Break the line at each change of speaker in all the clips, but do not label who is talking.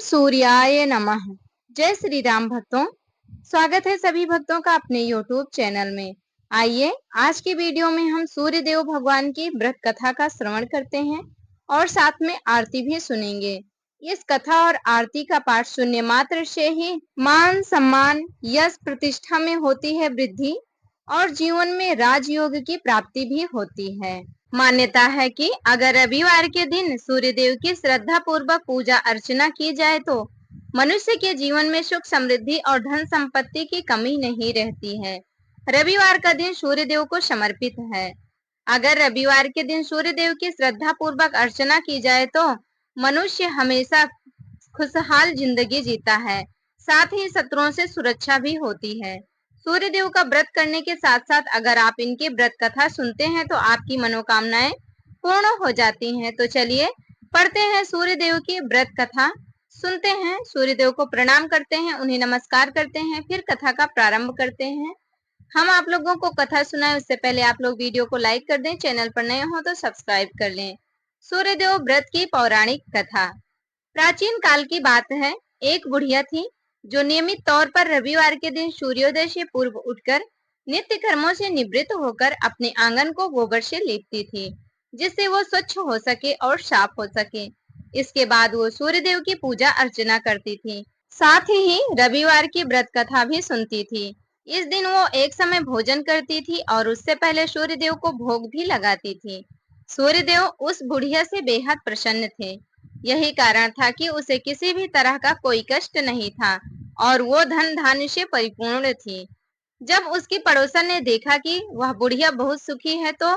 सूर्याय नमः। जय श्री राम भक्तों, स्वागत है सभी भक्तों का अपने YouTube चैनल में। आइए आज की वीडियो में हम सूर्य देव भगवान की व्रत कथा का श्रवण करते हैं और साथ में आरती भी सुनेंगे। इस कथा और आरती का पाठ सुनने मात्र से ही मान सम्मान यश प्रतिष्ठा में होती है वृद्धि और जीवन में राजयोग की प्राप्ति भी होती है। मान्यता है कि अगर रविवार के दिन सूर्य देव की श्रद्धा पूर्वक पूजा अर्चना की जाए तो मनुष्य के जीवन में सुख समृद्धि और धन संपत्ति की कमी नहीं रहती है। रविवार का दिन सूर्य देव को समर्पित है। अगर रविवार के दिन सूर्य देव की श्रद्धा पूर्वक अर्चना की जाए तो मनुष्य हमेशा खुशहाल जिंदगी जीता है, साथ ही शत्रुओं से सुरक्षा भी होती है। सूर्य देव का व्रत करने के साथ साथ अगर आप इनकी व्रत कथा सुनते हैं तो आपकी मनोकामनाएं पूर्ण हो जाती हैं। तो चलिए पढ़ते हैं सूर्य देव की व्रत कथा, सुनते हैं, सूर्य देव को प्रणाम करते हैं, उन्हें नमस्कार करते हैं, फिर कथा का प्रारंभ करते हैं। हम आप लोगों को कथा सुनाए उससे पहले आप लोग वीडियो को लाइक कर दें, चैनल पर नए हो तो सब्सक्राइब कर लें। सूर्य देव व्रत की पौराणिक कथा। प्राचीन काल की बात है, एक बुढ़िया थी जो नियमित तौर पर रविवार के दिन सूर्योदय से पूर्व उठकर नित्य कर्मों से निवृत्त होकर अपने आंगन को गोबर से लीपती थी, जिससे वो स्वच्छ हो सके और साफ हो सके। इसके बाद वो सूर्य देव की पूजा अर्चना करती थी, साथ ही रविवार की व्रत कथा भी सुनती थी। इस दिन वो एक समय भोजन करती थी और उससे पहले सूर्य देव को भोग भी लगाती थी। सूर्य देव उस बुढ़िया से बेहद प्रसन्न थे। यही कारण था कि उसे किसी भी तरह का कोई कष्ट नहीं था और वो धन धान्य से परिपूर्ण थी। जब उसकी पड़ोसन ने देखा कि वह बुढ़िया बहुत सुखी है तो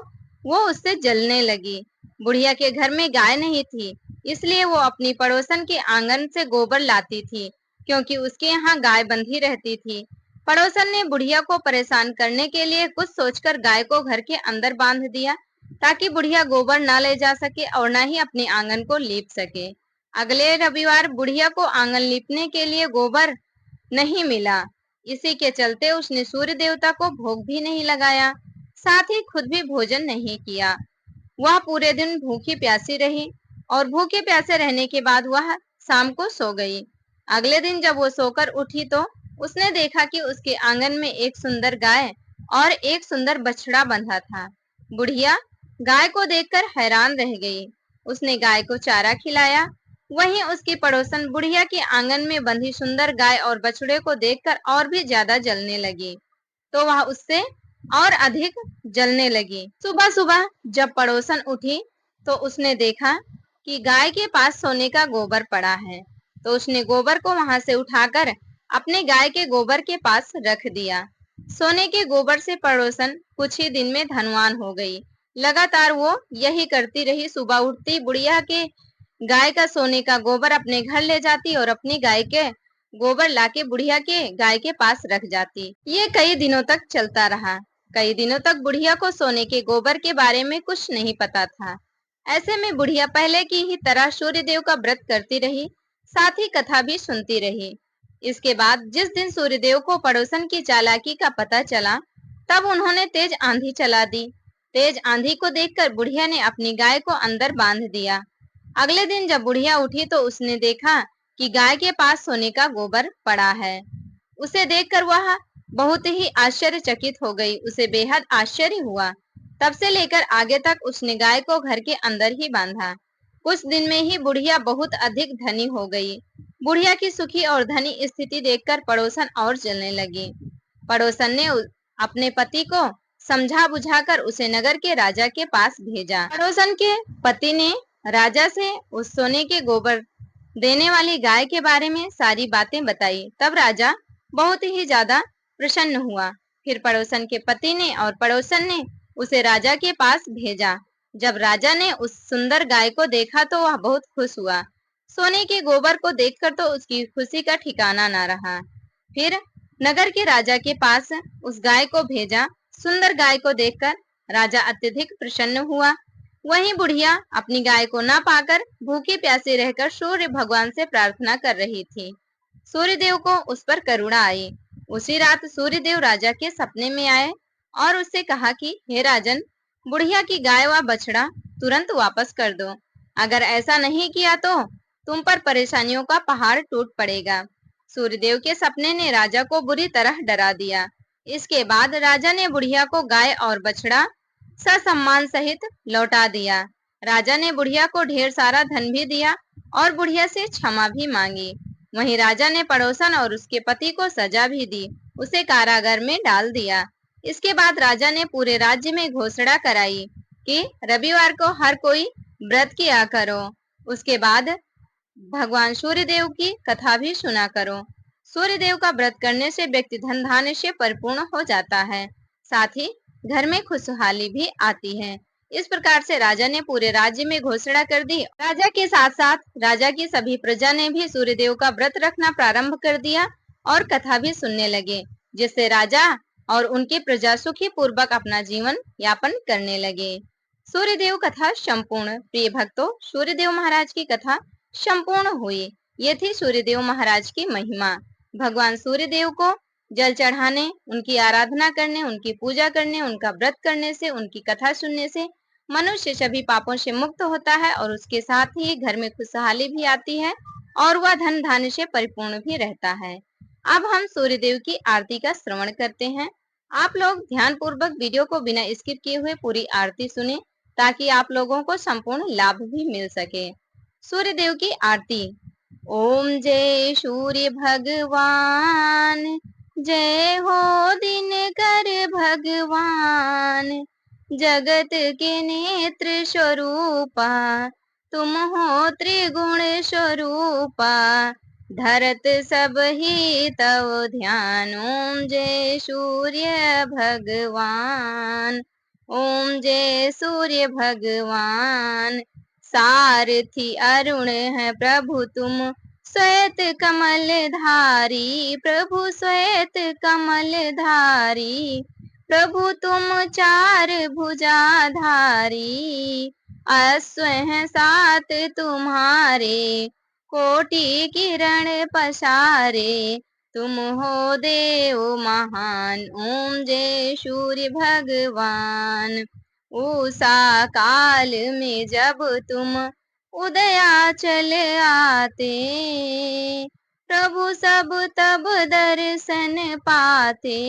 वो उससे जलने लगी। बुढ़िया के घर में गाय नहीं थी, इसलिए वो अपनी पड़ोसन के आंगन से गोबर लाती थी, क्योंकि उसके यहाँ गाय बंधी रहती थी। पड़ोसन ने बुढ़िया को परेशान करने के लिए कुछ सोचकर गाय को घर के अंदर बांध दिया, ताकि बुढ़िया गोबर न ले जा सके और न ही अपने आंगन को लीप सके। अगले रविवार बुढ़िया को आंगन लीपने के लिए गोबर नहीं मिला। इसी के चलते उसने सूर्य देवता को भोग भी नहीं लगाया, साथ ही खुद भी भोजन नहीं किया। वह पूरे दिन भूखी प्यासी रही और भूखे प्यासे रहने के बाद वह शाम को सो गई। अगले दिन जब वो सोकर उठी तो उसने देखा कि उसके आंगन में एक सुंदर गाय और एक सुंदर बछड़ा बंधा था। बुढ़िया गाय को देखकर हैरान रह गई। उसने गाय को चारा खिलाया। वहीं उसकी पड़ोसन बुढ़िया के आंगन में बंधी सुंदर गाय और बछड़े को देखकर और भी ज्यादा जलने लगी, तो वह उससे और अधिक जलने लगी। सुबह सुबह जब पड़ोसन उठी तो उसने देखा कि गाय के पास सोने का गोबर पड़ा है, तो उसने गोबर को वहां से उठाकर अपने गाय के गोबर के पास रख दिया। सोने के गोबर से पड़ोसन कुछ ही दिन में धनवान हो गई। लगातार वो यही करती रही। सुबह उठती बुढ़िया के गाय का सोने का गोबर अपने घर ले जाती और अपनी गाय के गोबर लाके बुढ़िया के गाय के पास रख जाती। ये कई दिनों तक चलता रहा। कई दिनों तक बुढ़िया को सोने के गोबर के बारे में कुछ नहीं पता था। ऐसे में बुढ़िया पहले की ही तरह सूर्य देव का व्रत करती रही, साथ ही कथा भी सुनती रही। इसके बाद जिस दिन सूर्य देव को पड़ोसन की चालाकी का पता चला, तब उन्होंने तेज आंधी चला दी। तेज आंधी को देखकर बुढ़िया ने अपनी गाय को अंदर बांध दिया। अगले दिन जब बुढ़िया उठी तो उसने देखा कि गाय के पास सोने का गोबर पड़ा है। उसे देखकर वह बहुत ही आश्चर्यचकित हो गई। उसे बेहद आश्चर्य हुआ। तब से लेकर आगे तक उसने गाय को घर के अंदर ही बांधा। कुछ दिन में ही बुढ़िया बहुत अधिक धनी हो गई। बुढ़िया की सुखी और धनी स्थिति देखकर पड़ोसन और जलने लगी। पड़ोसन ने अपने पति को समझा बुझाकर उसे नगर के राजा के पास भेजा। पड़ोसन के पति ने राजा से उस सोने के गोबर देने वाली गाय के बारे में सारी बातें बताई। तब राजा बहुत ही ज्यादा प्रसन्न हुआ। फिर पड़ोसन के पति ने और पड़ोसन ने उसे राजा के पास भेजा। जब राजा ने उस सुंदर गाय को देखा तो वह बहुत खुश हुआ। सोने के गोबर को देखकर तो उसकी खुशी का ठिकाना न रहा। फिर नगर के राजा के पास उस गाय को भेजा। सुंदर गाय को देखकर राजा अत्यधिक प्रसन्न हुआ। वहीं बुढ़िया अपनी गाय को न पाकर भूखी प्यासी रहकर सूर्य भगवान से प्रार्थना कर रही थी। सूर्य देव को उस पर करुणा आई। उसी रात सूर्य देव राजा के सपने में आए और उससे कहा कि हे राजन, बुढ़िया की गाय व बछड़ा तुरंत वापस कर दो। अगर ऐसा नहीं किया तो तुम पर परेशानियों का पहाड़ टूट पड़ेगा। सूर्यदेव के सपने ने राजा को बुरी तरह डरा दिया। इसके बाद राजा ने बुढ़िया को गाय और बछड़ा ससम्मान सहित लौटा दिया। राजा ने बुढ़िया को ढेर सारा धन भी दिया और बुढ़िया से क्षमा भी मांगी। वहीं राजा ने पड़ोसन और उसके पति को सजा भी दी, उसे कारागार में डाल दिया। इसके बाद राजा ने पूरे राज्य में घोषणा कराई कि रविवार को हर कोई व्रत किया करो। उसके बाद भगवान सूर्यदेव की कथा भी सुना करो। सूर्यदेव का व्रत करने से व्यक्ति धन धान्य से परिपूर्ण हो जाता है, साथ ही घर में खुशहाली भी आती है। इस प्रकार से राजा ने पूरे राज्य में घोषणा कर दी। राजा के साथ साथ राजा की सभी प्रजा ने भी सूर्यदेव का व्रत रखना प्रारंभ कर दिया और कथा भी सुनने लगे, जिससे राजा और उनकी प्रजा सुखी पूर्वक अपना जीवन यापन करने लगे। सूर्यदेव कथा संपूर्ण। प्रिय भक्तों, सूर्यदेव महाराज की कथा संपूर्ण हुई। ये थी सूर्यदेव महाराज की महिमा। भगवान सूर्यदेव को जल चढ़ाने, उनकी आराधना करने, उनकी पूजा करने, उनका व्रत करने से, उनकी कथा सुनने से मनुष्य सभी पापों से मुक्त होता है और उसके साथ ही घर में खुशहाली भी आती है और वह धन धान्य से परिपूर्ण भी रहता है। अब हम सूर्यदेव की आरती का श्रवण करते हैं। आप लोग ध्यान पूर्वक वीडियो को बिना स्किप किए हुए पूरी आरती सुने, ताकि आप लोगों को संपूर्ण लाभ भी मिल सके। सूर्यदेव की आरती। ओम जय सूर्य भगवान, जय हो दिनकर भगवान, जगत के नेत्र स्वरूपा, तुम हो त्रिगुण स्वरूपा, धरत सब ही तव ध्यान। ओम जय सूर्य भगवान, ओम जय सूर्य भगवान। सारथी अरुण है प्रभु तुम, श्वेत कमल धारी, प्रभु श्वेत कमल धारी, प्रभु तुम चार भुजाधारी, अश्व हैं सात तुम्हारे, कोटि किरण पसारे, तुम हो देव महान। ओम जय सूर्य भगवान। उषा काल में जब तुम उदयाचल आते, प्रभु सब तब दर्शन पाते,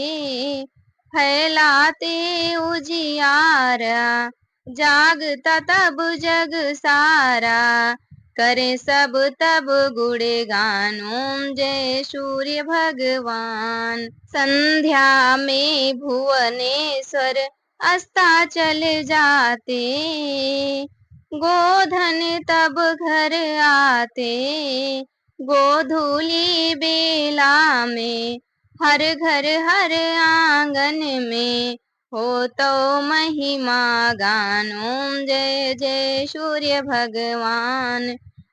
फैलाते उजियारा, जागता तब जग सारा, करें सब तब गुणगान। ओम जय सूर्य भगवान। संध्या में भुवनेश्वर अस्ताचल जाते, गोधन तब घर आते, गोधूली बेला में हर घर हर आंगन में हो तो महिमा गान। ओम जय जय सूर्य भगवान।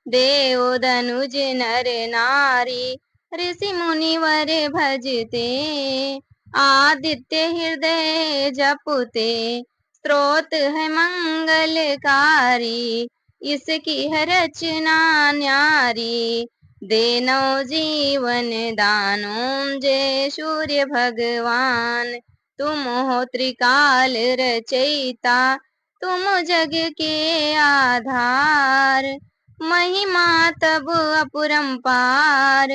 देव धनुज नर नारी, ऋषि मुनिवर भजते, आदित्य हृदय जपते, स्त्रोत है मंगलकारी, इसकी है रचना न्यारी, देनो जीवन दान। ओम जय सूर्य भगवान। तुम हो त्रिकाल रचयिता, तुम जग के आधार, महिमा तब अपरंपार,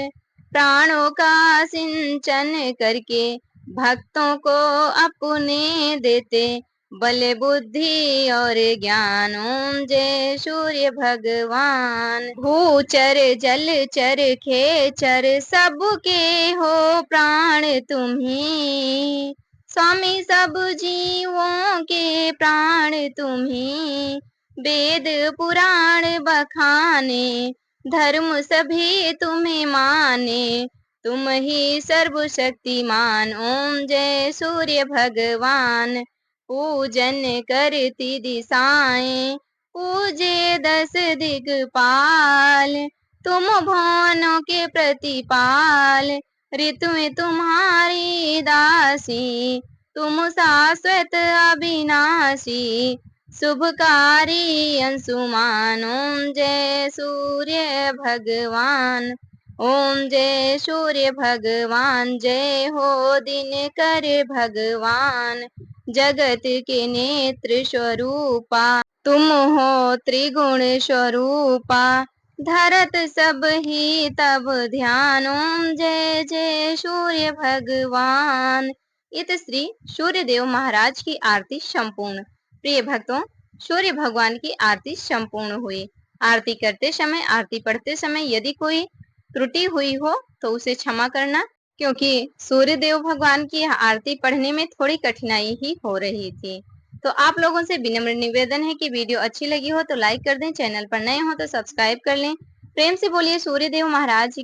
प्राणों का सिंचन करके भक्तों को अपने देते, बल बुद्धि और ज्ञान। ओम जय सूर्य भगवान। भूचर जलचर खेचर सबके हो प्राण तुम्ही, स्वामी सब जीवों के प्राण तुम्ही, वेद पुराण बखाने, धर्म सभी तुम्हें माने, तुम ही सर्वशक्तिमान। ओम जय सूर्य भगवान। पूजन करती दिशाएं, पूजे 10 दिक्पाल, तुम भुवनों के प्रतिपाल, ऋतु में तुम्हारी दासी, तुम शाश्वत अविनाशी, शुभकारी अंशुमान। ओम जय सूर्य भगवान। ओम जय सूर्य भगवान। जय हो दिनकर भगवान, जगत के नेत्र स्वरूपा, तुम हो त्रिगुण स्वरूपा, धरत सब ही तब ध्यानों, जय जय सूर्य भगवान। इत श्री सूर्यदेव महाराज की आरती संपूर्ण। प्रिय भक्तों, सूर्य भगवान की आरती संपूर्ण हुई। आरती करते समय, आरती पढ़ते समय यदि कोई त्रुटि हुई हो तो उसे क्षमा करना, क्योंकि सूर्यदेव भगवान की आरती पढ़ने में थोड़ी कठिनाई ही हो रही थी। तो आप लोगों से विनम्र निवेदन है कि वीडियो अच्छी लगी हो तो लाइक कर दें, चैनल पर नए हो तो सब्सक्राइब कर लें। प्रेम से बोलिए सूर्यदेव महाराज